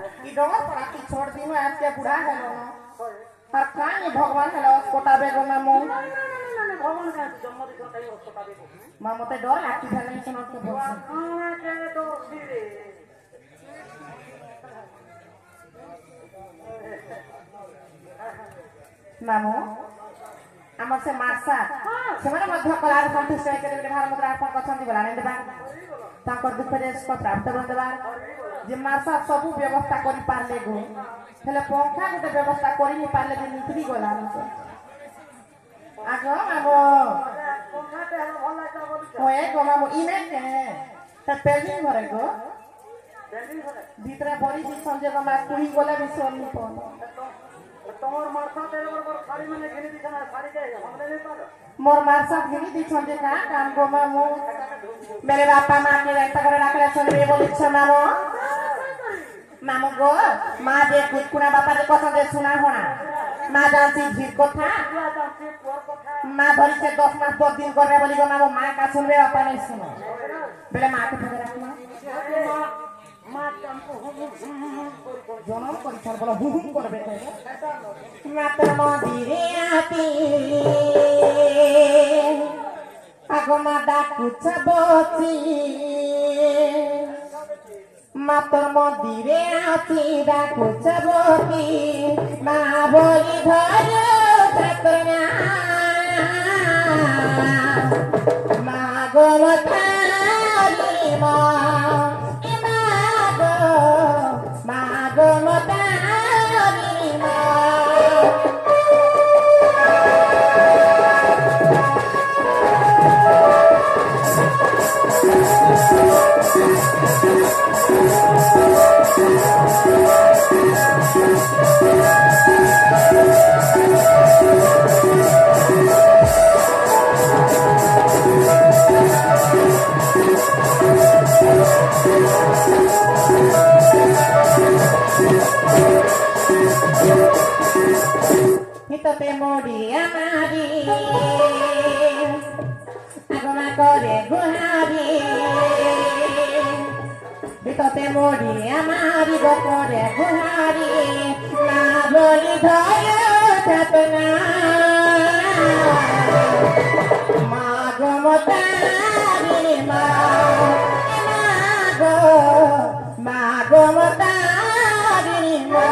ई डोंगर पर आके छोड़ दी मैं आज के बुढ़ा है नो और कानी भगवान हेलो कोटा बेगो मामू भगवान का जन्म दिन कई कोटा बेगो मामू ते डर लागी फैले सुनो के बोल हां के तो धीरे मामू আমার সে মার্সা সেমানে মধ্য কলার কন্টেস্ট করে ভার মুদ্রা আপন কছন্তি বলানে দেবা তাকর দুঃখরে প্রাপ্ত বন্ধবা যে মার্সা সবু ব্যবস্থা করি পারলে গো হেলে পঙ্খা গোটে ব্যবস্থা করি নি পারলে যে নিকলি গলা আগ মামু পঙ্খাতে হলো ভাল লাগা বলি ওয়ে গো মামু ইনে কে তা পেলি ঘরে গো বেলি হলে ভিতরে বড়ি দি সঞ্জে গমা কুড়ি গলা বিছন নি পন তোমার মার্সা তেরে বড় শাড়ি মানে ঘিনি দিছনা শাড়ি কে हमने नहीं पालो मोर मार्सा घिनी दी सঞ্জে का काम गो मामू मेरे बापा माँ के रहता करे रखले सुनबे बोलिछ मामू मामू गो माँ दे कुकुना बापा दे কথা दे सुना होना माँ जानती झीर কথা माँ भरी से 10 मास 10 दिन करे बोली गो मामू माँ का सुनबे बापा नहीं सुनो बेले माँ के ठगे रखना माँ हमको জনম করিছাল বলো হুম করবে মাতর মদিরে আতি আগমা ডাকুছ বচি মাতর মদিরে আতি ডাকুছ বচি মা বলি ধর ছাত্রনা মা গোমতারি মা Te moría Mari, agoma করে গুহারি, te moría Mari গো করে গুহারি, না বলি ধরে ছাতনা, মা গো মতারি মা, মা গো মতারি মা।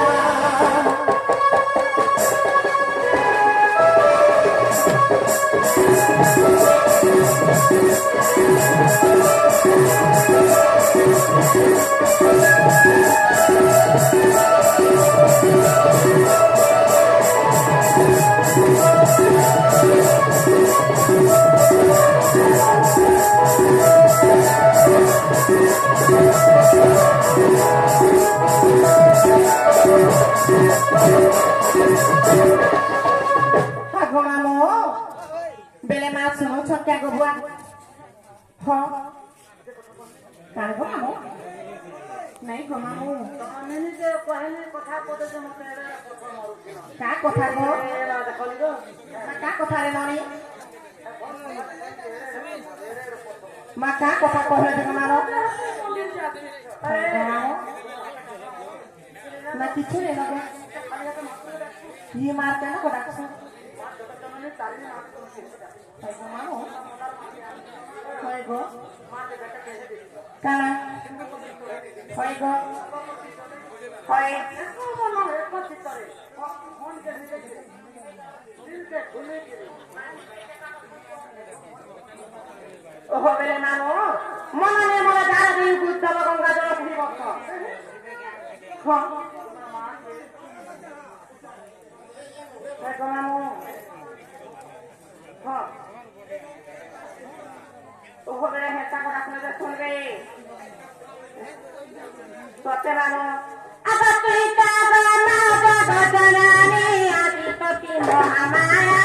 Bele mas suno chokya go bua ho kan go mamu nai go mamu मैंने जे कहले कथा कोते जे मते कथा मारुछि का कथा go एला देखली गो का कथा रे ननी मा का कथा कहले जे मानो ना किछु रे लगे ये मारते ना को डाकस Hoy go, kana, hoy go, hoy. Oh, bele mano, mana ne mala jara di buddha baganga jara puri bakha. Ha. Hoy go mano. Ha. Oh, bele heta ko rakne de sun gaye. Sote mano. Aba tuita bana baba janani adi pati mohamaya.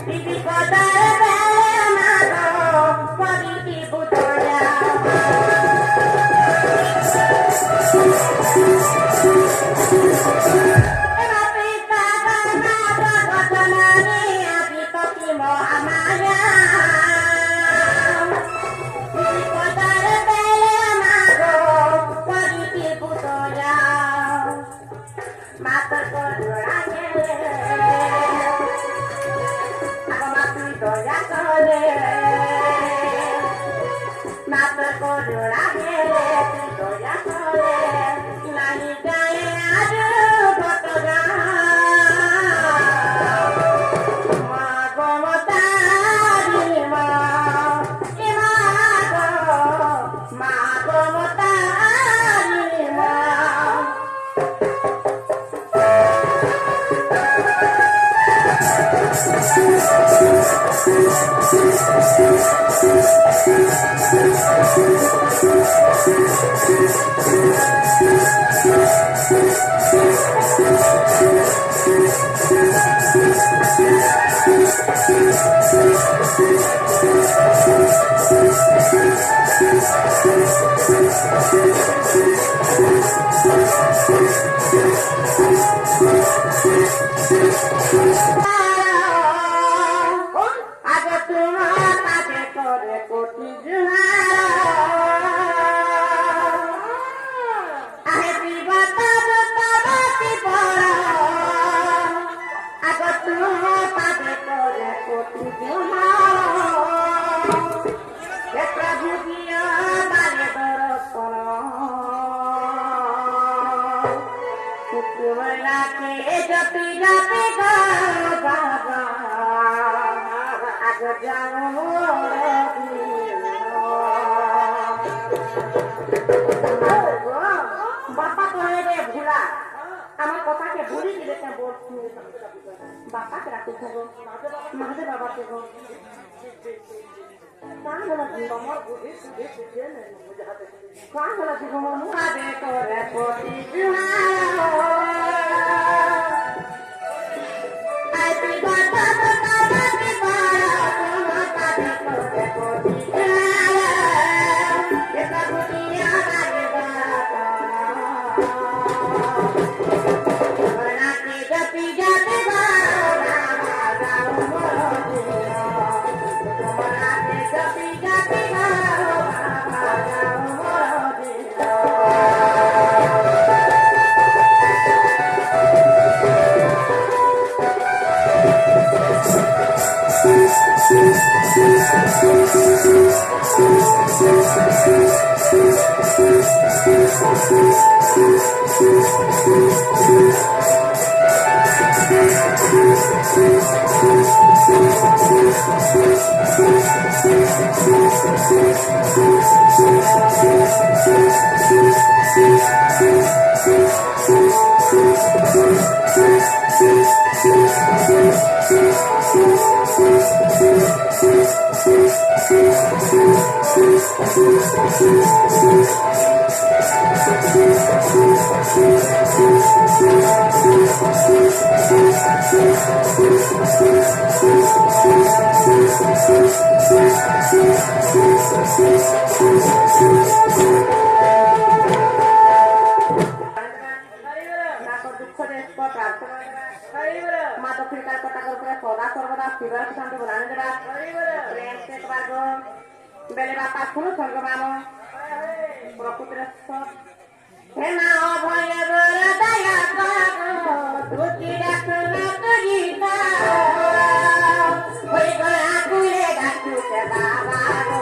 Bibi kodar bele mano pari ki butoya. আগে তোমার কাছে করে কোটি আহে বিবাতা বাতি পড়া আগে তোমার কাছে করে কোটি প্রভু দিয়া বারে দর্শন শুক্রবেলাকে জপি জপি বাবা আগে যাও বাপা কহে রে ভুলা আমার কথাকে ভুলি দিলে বলছি বাপাকে রাখতে থাকো মাঝে বাবাকে গো মা দক্ষিণকার কথা করে সদা সর্বদা শিবের শান্তি বলান দেবা প্রেম সে পারব বেলে বাপা শুনো স্বর্গ মাম প্রকৃতির হে মা অভয় বল দয়া পাবো দুটি রাখনা করিবা হই গয়া কুলে গাছুতে বাবা গো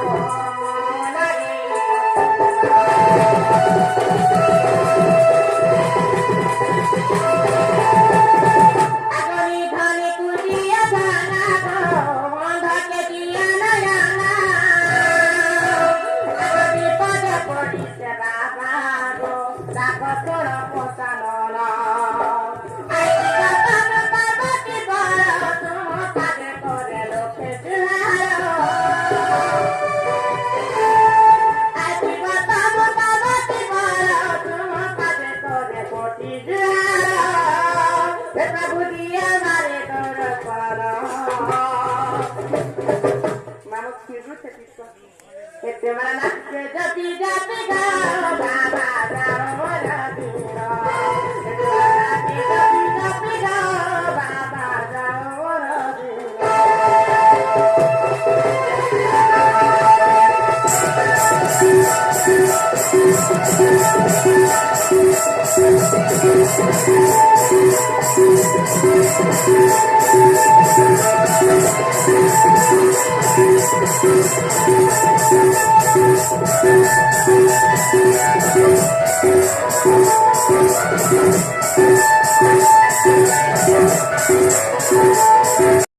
লাগে Thank you.